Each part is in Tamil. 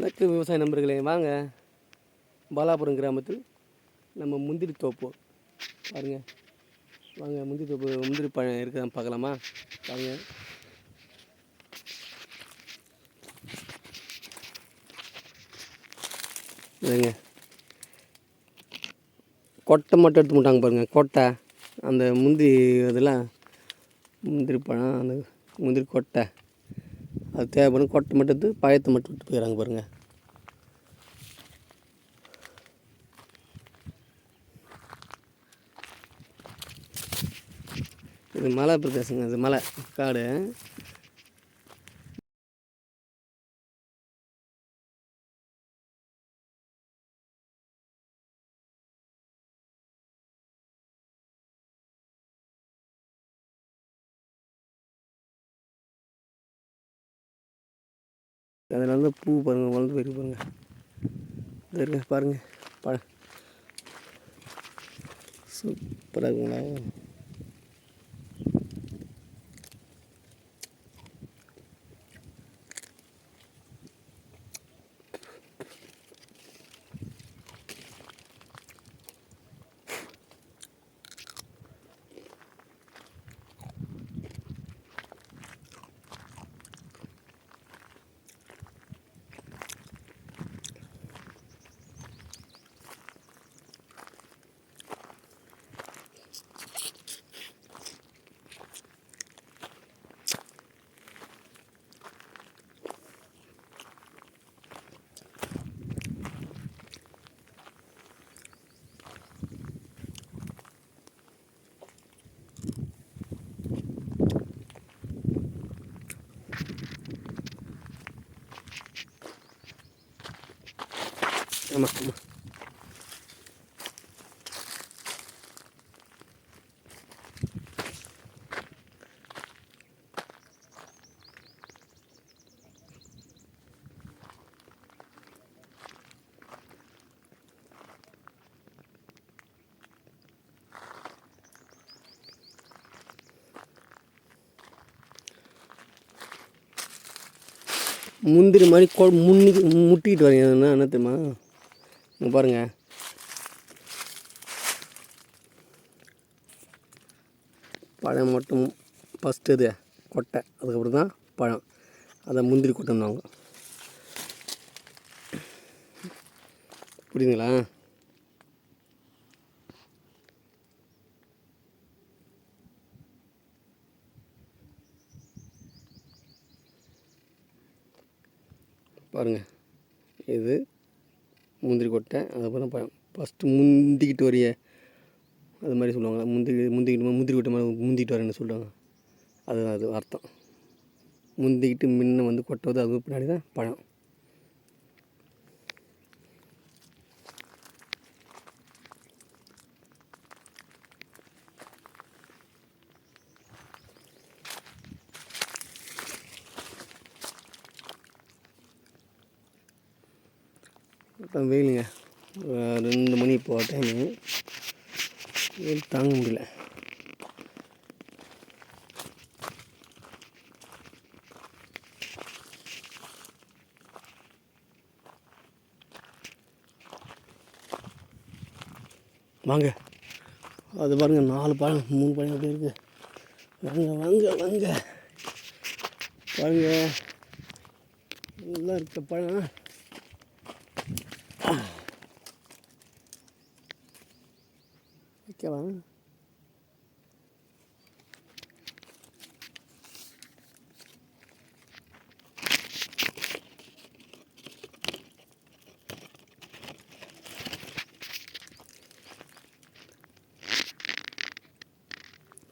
வணக்கம் விவசாய நண்பர்களே, வாங்க பாலாபுரம் கிராமத்தில் நம்ம முந்திரி தோப்பு பாருங்கள். வாங்க முந்திரி தோப்பு, முந்திரி பழம் இருக்குதான் பார்க்கலாமா? வாங்க. இதுங்க கொட்டை மட்டும் எடுத்து முட்டாங்க பாருங்கள். கொட்டை அந்த முந்திரி இதெல்லாம் முந்திரி பழம், அந்த முந்திரி கொட்டை அது தேவைப்படும். கொட்டை மட்டும் எடுத்து பழத்தை மட்டும் விட்டு போயிடறாங்க பாருங்கள். இது மலை பிரதேசங்க, இது மலை காடு. அதில் வந்து பூ பாருங்கள், வளர்ந்து போயிருக்கு பாருங்கள். இது இருக்க பாருங்கள், பழம் சூப்பராக இருக்குங்களா? ஆமாம் ஆமாம். முந்திரி மாதிரி முட்டிக்கிட்டு வரீங்க. என்ன தெரியுமா? இங்கே பாருங்கள், பழம் மட்டும் ஃபஸ்ட்டு இது கொட்டை, அதுக்கப்புறம் தான் பழம். அதை முந்திரி கொட்டைன்னுவாங்க. புரியுதுங்களா? பாருங்கள், இது முந்திரி கொட்டை, அதுக்கப்புறம் பழம். ஃபஸ்ட்டு முந்திக்கிட்டு வரைய அது மாதிரி சொல்லுவாங்க. முந்திரி கொட்டை மேலே முந்திக்கிட்டு வரேன்னு சொல்லுவாங்க. அதுதான் அது அர்த்தம். முந்திக்கிட்டு முன்ன வந்து கொட்டுவது, அது பின்னாடி தான் பழம். இப்போ வெயிலுங்க, 2 மணி இப்போ டைமு. வெயில் தாங்க முடியல. வாங்க, அது பாருங்கள், 4 பழம் 3 பழம் அப்படி இருக்குது. வாங்க வாங்க வாங்க பாருங்க, நல்லா இருக்க பழம். வைக்கலாம்.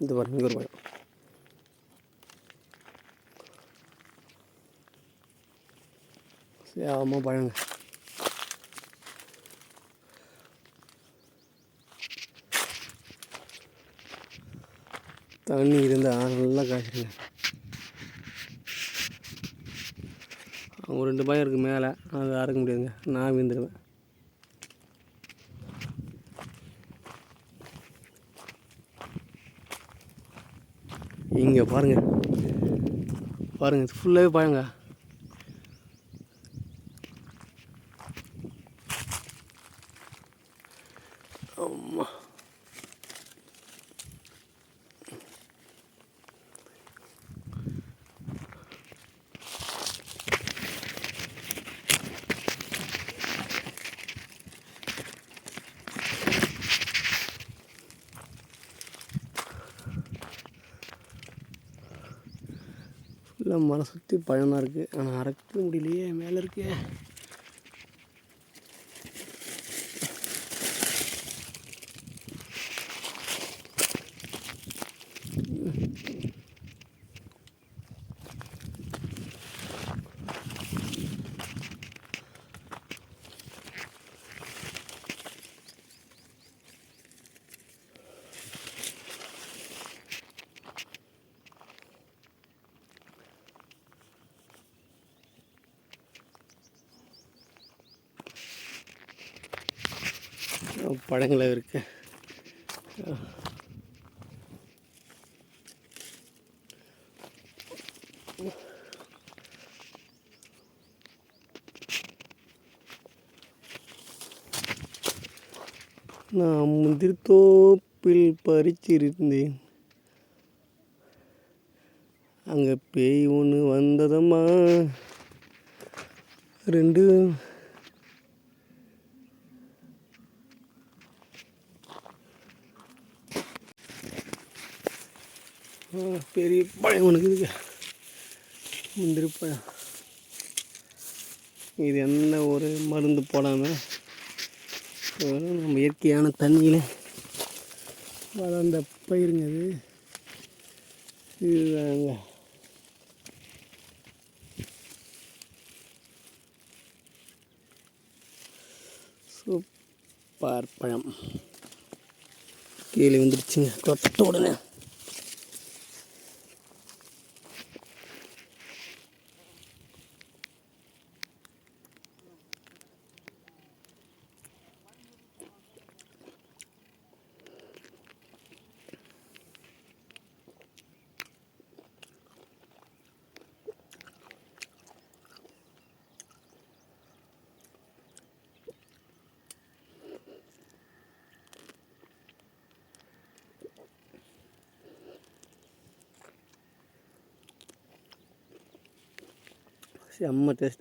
இந்த பாருங்க, இங்கே ஒரு பழம். ஆமாம், பழங்க. தண்ணி இருந்தால் நல்லா காய்ச்சிருங்க. அவங்க 2 பயம் இருக்குது மேலே, அது அறுக்க முடியாதுங்க, நான் விழுந்துடுவேன். இங்கே பாருங்கள் பாருங்கள், ஃபுல்லாகவே பழங்க. இல்லை மரம் சுற்றி பழம் தான் இருக்குது, ஆனால் அறக்க முடியலையே, மேலே இருக்கு. பழங்களை இருக்கு. நான் முந்திரி தோப்பில் பறிச்சிருந்தேன், அங்கே பேய் ஒன்று வந்ததம்மா. 2 பெரிய பழம் ஒன்று இருக்குதுங்க, முந்திரி பழம். இது என்ன ஒரு மருந்து போடாமல் நம்ம இயற்கையான தண்ணியில் வளர்ந்த பயிருங்க அது. இதுதாங்க சூப்பர் பழம். கீழே வந்துடுச்சுங்க தொட்ட உடனே. செம்ம டேஸ்ட்.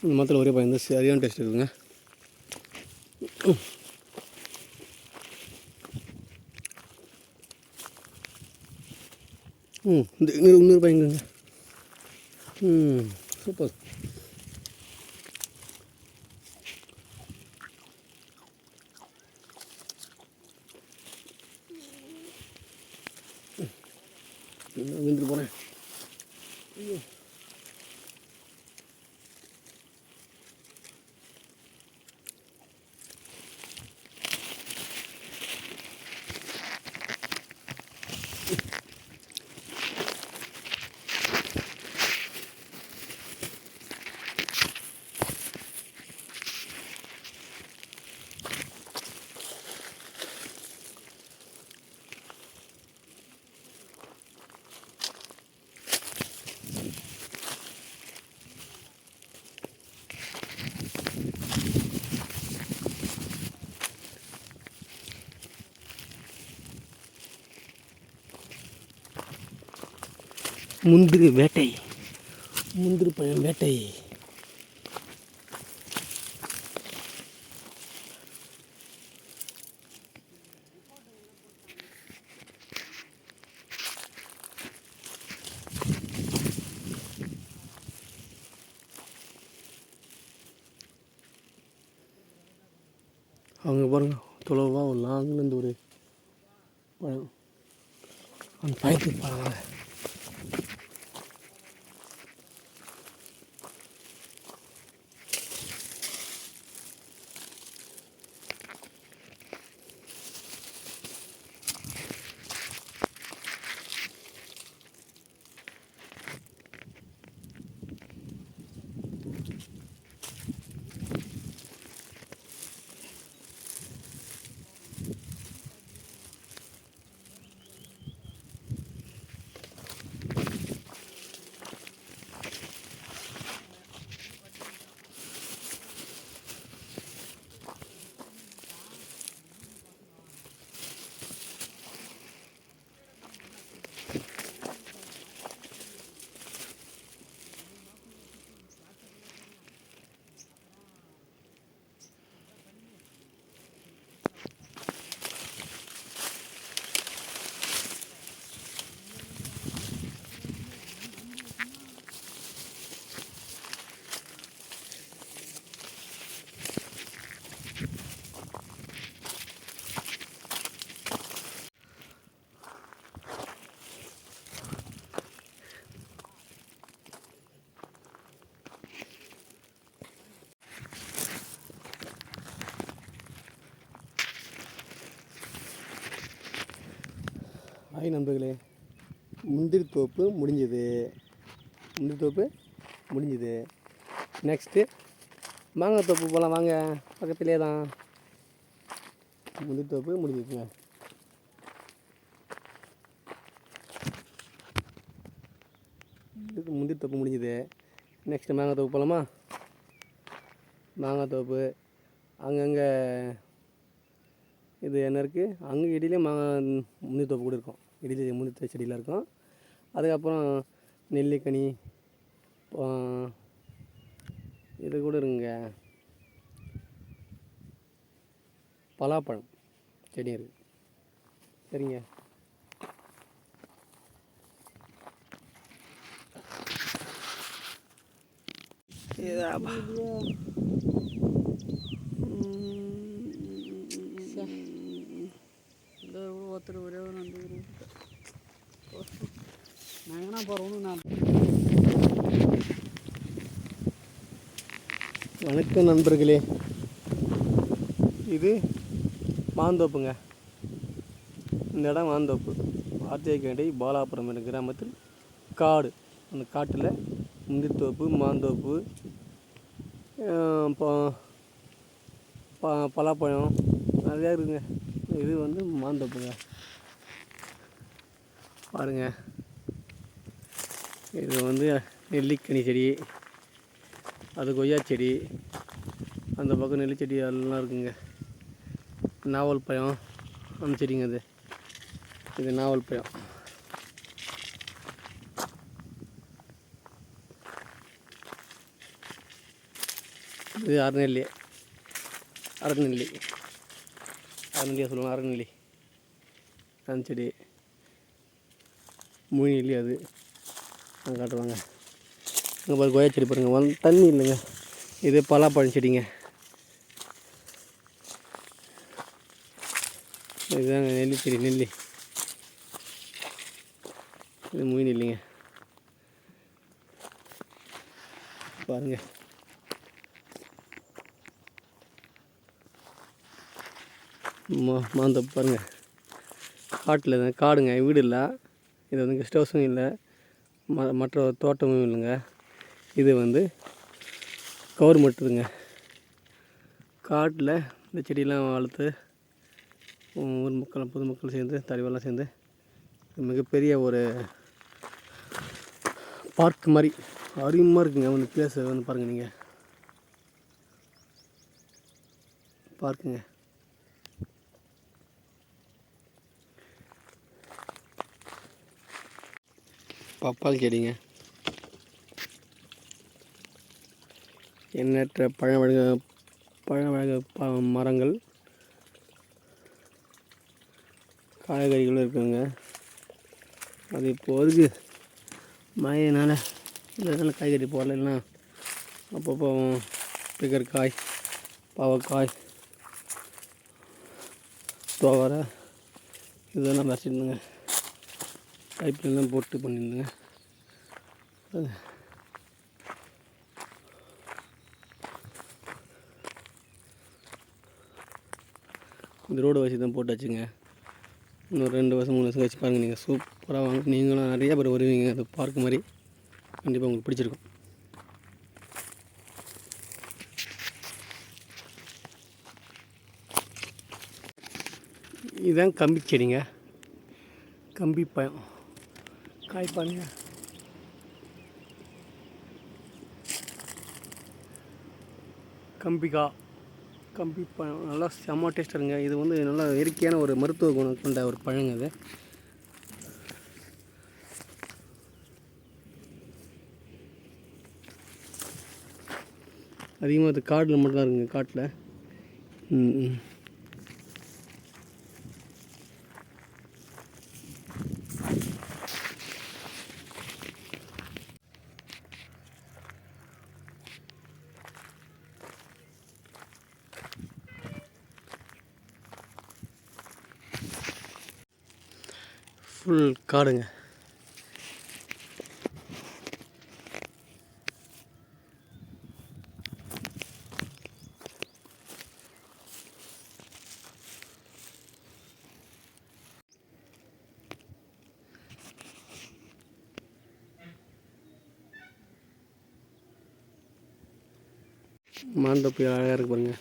இந்த மரத்தில் ஒரே பழம் சரியான டேஸ்ட் இருக்குங்க. இந்த இன்னொரு பழங்குங்க. சூப்பர். விழுந்துட்டு போகிறேன். முந்திரி வேட்டை, முந்திரி பழம் வேட்டை. அவங்க பாருங்க தொலைவாக ஒரு லாங்லேருந்து ஒரு பழம், அந்த பழத்துக்கு பாருங்க. ஹாய் நண்பர்களே, முந்திரி தோப்பு முடிஞ்சுது. நெக்ஸ்ட்டு மாங்காய் தோப்பு போகலாம் வாங்க, பக்கத்துலேயே தான். முந்திரி தோப்பு முடிஞ்சுதுங்க. முந்திரி தோப்பு முடிஞ்சுது. நெக்ஸ்ட்டு மாங்காய் தோப்பு போகலாமா? மாங்காய் தோப்பு அங்கங்கே இது என்ன இருக்குது, அங்கே இடையிலே முந்திரி தோப்பு கூட இருக்கும். இடையிலே முந்திரி செடியில் இருக்கும். அதுக்கப்புறம் நெல்லிக்கனி இது கூட இருக்குங்க. பலாப்பழம் செடி இருக்குது. சரிங்க, ஒருத்தர் ஒரே ஒரு நண்டு நாங்கண்ணா போகிறோம். நான் வணக்கம் நண்பர்களே, இது மாந்தோப்புங்க. இந்த இடம் மாந்தோப்பு. ஆர்த்தியக்கேண்டை பாலாபுரம் என்ற கிராமத்தில் காடு. அந்த காட்டில் முந்திரித்தோப்பு, மாந்தோப்பு, பலாப்பழம் நிறையா இருக்குங்க. இது வந்து மாந்தோப்புங்க. பாருங்கள், இது வந்து நெல்லிக்கனி செடி, அது கொய்யா செடி, அந்த பக்கம் நெல்லி செடி எல்லாம் இருக்குங்க. நாவல் பழம் அந்த செடிங்க. இது நாவல் பழம். இது அரைநெல்லியாக சொல்லுவாங்க. அரைநெல்லி அந்த செடி. மூணு நெல்லி அது காட்டுவாங்க. அங்கே பாரு கொய்யா செடி பாருங்கள், தண்ணி இல்லைங்க. இது பலாப்பழம் செடிங்க. இதுதாங்க நெல்லி செடி. நெல்லி இது மூணு நெல்லிங்க. பாருங்கள், மாந்தோப்பு பாருங்கள். காட்டில் தான், காடுங்க, வீடு இல்லை. இது வந்து கெஸ்ட் ஹவுஸும் இல்லை, மற்ற தோட்டமும் இல்லைங்க. இது வந்து கவர்மெண்ட்டுதுங்க. காட்டில் இந்த செடியெல்லாம் வளர்த்து ஊர் மக்கள், பொதுமக்கள் சேர்ந்து, தலைவரெல்லாம் சேர்ந்து மிகப்பெரிய ஒரு பார்க் மாதிரி அருமையாக இருக்குங்க. வந்து பிளேஸ் வந்து பாருங்கள், நீங்கள் பார்க்குங்க. பப்பாளி செடிங்க. எண்ணற்ற பழ மரங்கள், காய்கறிகளும் இருக்குங்க. அது இப்போதைக்கு மழையினால் இதனால காய்கறி போடல, இல்லைன்னா அப்பப்போ பிகர்காய், பாவக்காய், துவரை இதெல்லாம் வச்சுருந்தேங்க. பைப்லாம் போட்டு பண்ணியிருந்தேங்க. இந்த ரோடு வச்சு தான் போட்டாச்சுங்க. இன்னும் 2 வருஷம் 3 வருஷம் கழிச்சு பாருங்கள், நீங்கள் சூப்பராக வாங்க. நீங்களும் நிறையா பேர் வருவீங்க. அது பார்க் மாதிரி கண்டிப்பாக உங்களுக்கு பிடிச்சிருக்கும். இதுதான் கம்பி செடிங்க. கம்பி பழம் காய் பாருங்க. கம்பி பழம் நல்லா செம்ம டேஸ்ட்டாக இருங்க. இது வந்து நல்லா இயற்கையான ஒரு மருத்துவ குணம் கொண்ட ஒரு பழங்க. அது அதிகமாக அது காட்டில் மட்டும்தான் இருக்குங்க. காட்டில் ஃபுல் காடுங்க. மாந்தோப்பு அழகாக இருக்கு பாருங்க.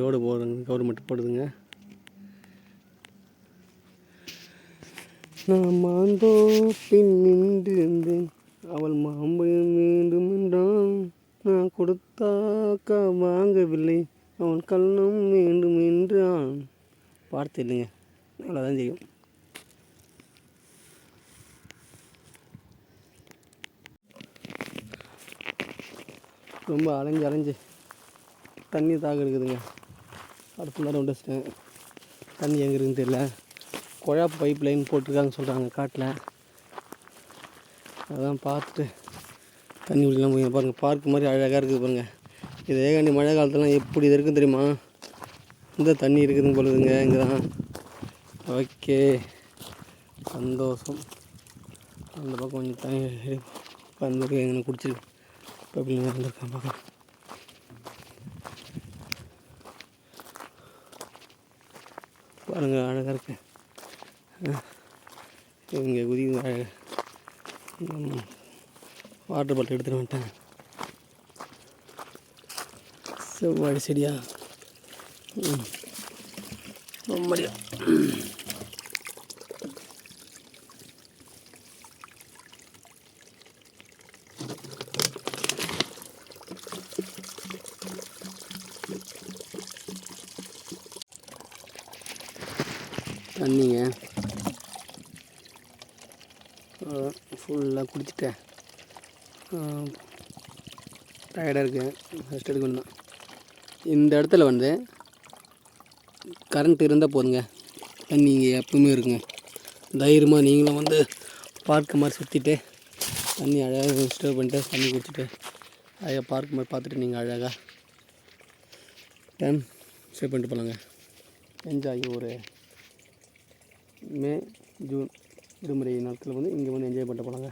ரோடு போடுறதுங்க, கவர்மெண்ட் போடுதுங்க. நான் மாந்தோப்பில் நின்றிருந்தேன், அவள் மாம்பழம் வேண்டும் என்றான். நான் கொடுத்தாக்கா வாங்கவில்லை, அவன் கள்ளம் வேண்டும் என்றான். வார்த்தை இல்லைங்க, அவ்வளோதான் செய்யும். ரொம்ப அலைஞ்சு தண்ணி தாக இருக்குதுங்க. அடுத்த நேரம் கொண்டு வச்சிட்டேன். தண்ணி எங்கே இருக்குதுன்னு தெரியல. குழா பைப் லைன் போட்டிருக்காங்கன்னு சொல்கிறாங்க காட்டில். அதான் பார்த்துட்டு தண்ணி குடிக்கலாம் போய் பாருங்கள். பார்க் மாதிரி அழகாக இருக்குது பாருங்கள். இதே காண்டி மழை காலத்துலாம் எப்படி இது இருக்குன்னு தெரியுமா? இந்த தண்ணி இருக்குதுன்னு போலுதுங்க இங்கே தான். ஓகே, சந்தோஷம். அந்த பக்கம் கொஞ்சம் தண்ணி வந்து எங்கே குடிச்சிருக்கு பப்பிள் இருந்திருக்கான் பார்க்கலாம். பாருங்கள் அழகாக இருக்கு. இங்கே குதிக்குது அழகாக. வாட்டர் பாட்டில் எடுத்துகிட்டு வந்துட்டேன். செவ்வாழை செடியா ரொம்படியா. தண்ணிங்க ஃபுல்லாக குடிச்சிட்டேன். டயர்டாக இருக்கேன், ரெஸ்ட் எடுக்க வேண்டாம். இந்த இடத்துல வந்து கரண்ட் இருந்தால் போதுங்க, தண்ணி இங்கே எப்பவுமே இருக்குங்க. தைரியமாக நீங்களும் வந்து பார்க்கு மாதிரி சுற்றிட்டு தண்ணி அழகாக ஸ்டோர் பண்ணிட்டு தண்ணி குடிச்சிட்டு அழகாக பார்க் மாதிரி பார்த்துட்டு நீங்கள் அழகாக டைம் ஸ்டே பண்ணிட்டு போகலாங்க. என்ஜாய். ஒரு மே ஜூன் விடுமுறை நாட்கள் வந்து இங்கே வந்து என்ஜாய் பண்ணிட்டு போகலாங்க.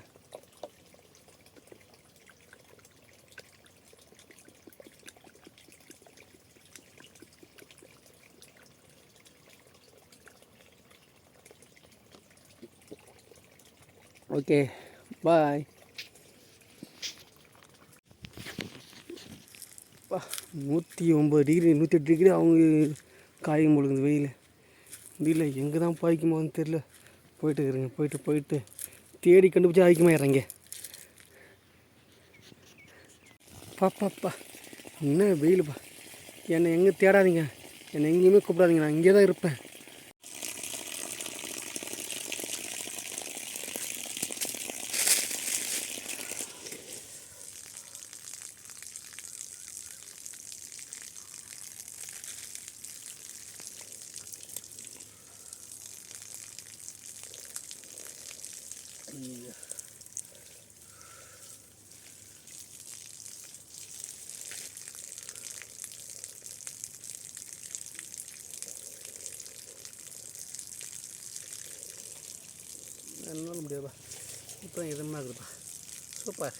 ஓகே, பாய். 109 டிகிரி 108 டிகிரி அவங்க காயும் பொழுது வெயில் எங்கே தான் பாய்க்குமோன்னு தெரில. போயிட்டு இருக்கிறேங்க. போயிட்டு தேடி கண்டுபிடிச்சி ஆய்க்குமாயிடுறேங்க. பாப்பா என்ன வெயிலுப்பா. என்னை எங்கே தேடாதீங்க, என்னை எங்கேயுமே கூப்பிடாதீங்க, நான் இங்கே தான் இருப்பேன். என்னால் முடியாதுப்பா. இப்போ எதுவுமே இருக்குதுப்பா. சூப்பர்.